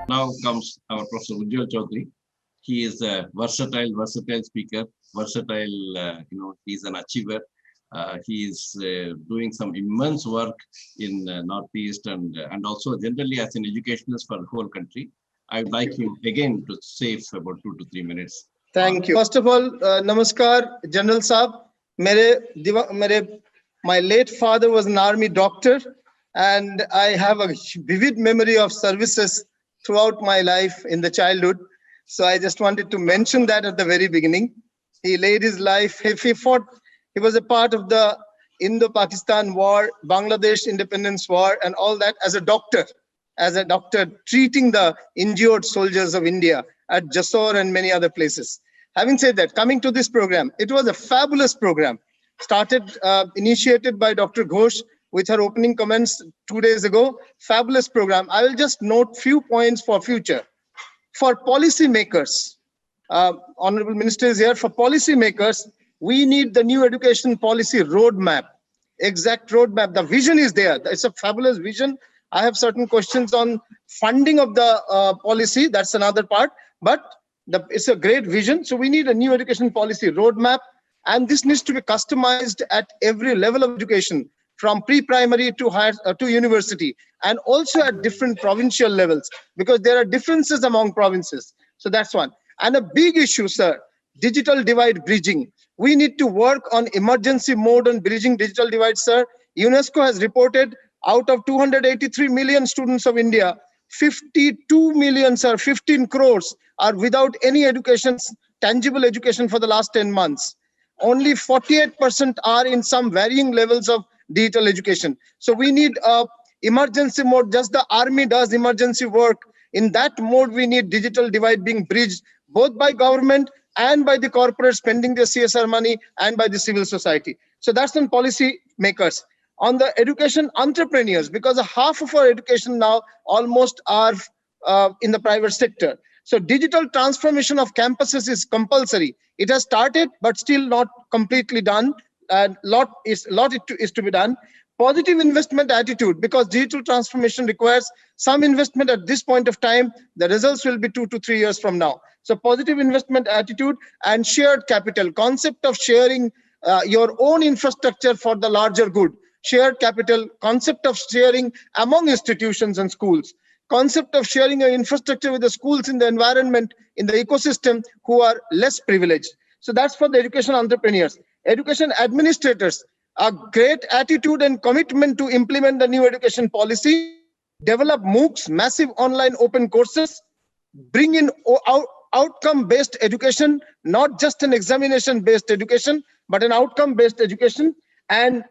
Now comes our Professor Ujjwal Chaudhary. He is a versatile speaker, he's an achiever. He is doing some immense work in Northeast and also generally as an educationist for the whole country. I would like you again to say about 2 to 3 minutes. Thank you. First of all, Namaskar, General Saab. My late father was an army doctor, and I have a vivid memory of services throughout my life in the childhood. So I just wanted to mention that at the very beginning. He laid his life, he fought, he was a part of the Indo-Pakistan war, Bangladesh independence war, and all that as a doctor treating the injured soldiers of India at Jasor and many other places. Having said that, coming to this program, it was a fabulous program, initiated by Dr. Ghosh with her opening comments 2 days ago. Fabulous program. I will just note few points for future. For policy makers, Honorable Minister is here. For policy makers, we need the new education policy roadmap, exact roadmap. The vision is there. It's a fabulous vision. I have certain questions on funding of the policy. That's another part, but it's a great vision. So we need a new education policy roadmap, and this needs to be customized at every level of education, from pre-primary to higher to university, and also at different provincial levels, because there are differences among provinces. So that's one. And a big issue, sir, digital divide bridging. We need to work on emergency mode on bridging digital divide, sir. UNESCO has reported out of 283 million students of India, 52 million, sir, 15 crores are without any education, tangible education for the last 10 months. Only 48% are in some varying levels of digital education. So we need emergency mode. Just the army does emergency work. In that mode, we need digital divide being bridged both by government and by the corporate spending their CSR money and by the civil society. So that's on policy makers. On the education entrepreneurs, because half of our education now almost are in the private sector. So digital transformation of campuses is compulsory. It has started, but still not completely done. Lot is to be done. Positive investment attitude, because digital transformation requires some investment at this point of time. The results will be 2 to 3 years from now. So positive investment attitude and shared capital, concept of sharing your own infrastructure for the larger good. Shared capital, concept of sharing among institutions and schools, concept of sharing your infrastructure with the schools in the environment, in the ecosystem who are less privileged. So that's for the education entrepreneurs. Education administrators, a great attitude and commitment to implement the new education policy, develop MOOCs, massive online open courses, bring in outcome-based education, not just an examination-based education, but an outcome-based education, and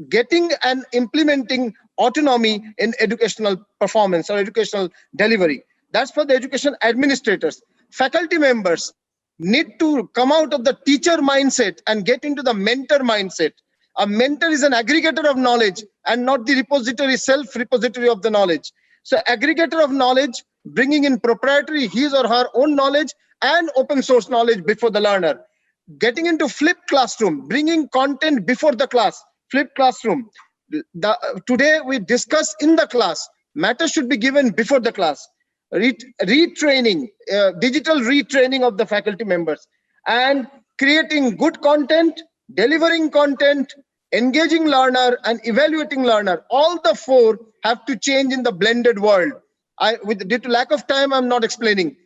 getting and implementing autonomy in educational performance or educational delivery. That's for the education administrators. Faculty members need to come out of the teacher mindset and get into the mentor mindset. A mentor is an aggregator of knowledge and not the repository, self-repository of the knowledge. So aggregator of knowledge, bringing in proprietary, his or her own knowledge and open source knowledge before the learner. Getting into flipped classroom, bringing content before the class. Flipped classroom. Today we discuss in the class. Matter should be given before the class. Retraining, digital retraining of the faculty members, and creating good content, delivering content, engaging learner, and evaluating learner. All the four have to change in the blended world. Due to lack of time, I'm not explaining.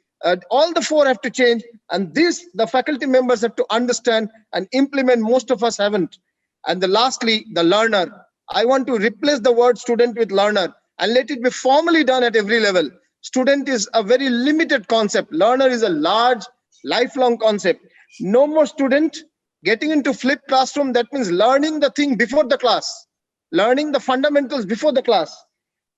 All the four have to change, and this the faculty members have to understand and implement. Most of us haven't. And lastly, the learner. I want to replace the word student with learner and let it be formally done at every level. Student is a very limited concept. Learner is a large, lifelong concept. No more student. Getting into flipped classroom, that means learning the thing before the class. Learning the fundamentals before the class.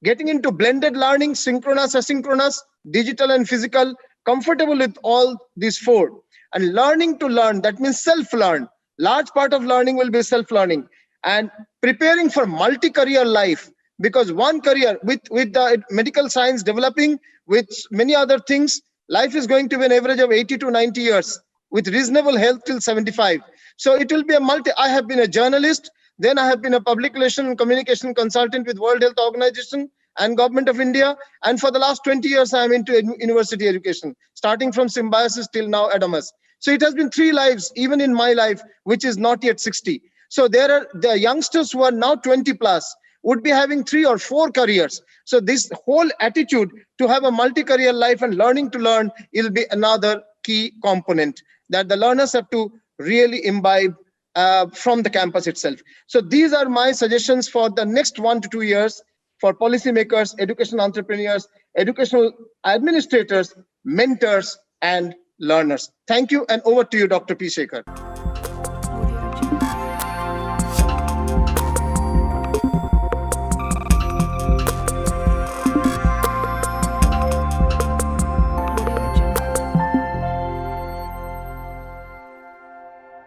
Getting into blended learning, synchronous, asynchronous, digital and physical, comfortable with all these four. And learning to learn, that means self-learn. Large part of learning will be self-learning, and preparing for multi-career life, because one career with the medical science developing, with many other things, life is going to be an average of 80 to 90 years with reasonable health till 75. So it will be I have been a journalist, then I have been a public relation and communication consultant with World Health Organization, and Government of India. And for the last 20 years, I am into university education, starting from Symbiosis till now Adamas. So it has been 3 lives, even in my life, which is not yet 60. So there are the youngsters who are now 20 plus would be having 3 or 4 careers. So this whole attitude to have a multi-career life and learning to learn will be another key component that the learners have to really imbibe from the campus itself. So these are my suggestions for the next 1 to 2 years for policymakers, educational entrepreneurs, educational administrators, mentors, and learners. Thank you, and over to you, Dr. P. Shekhar.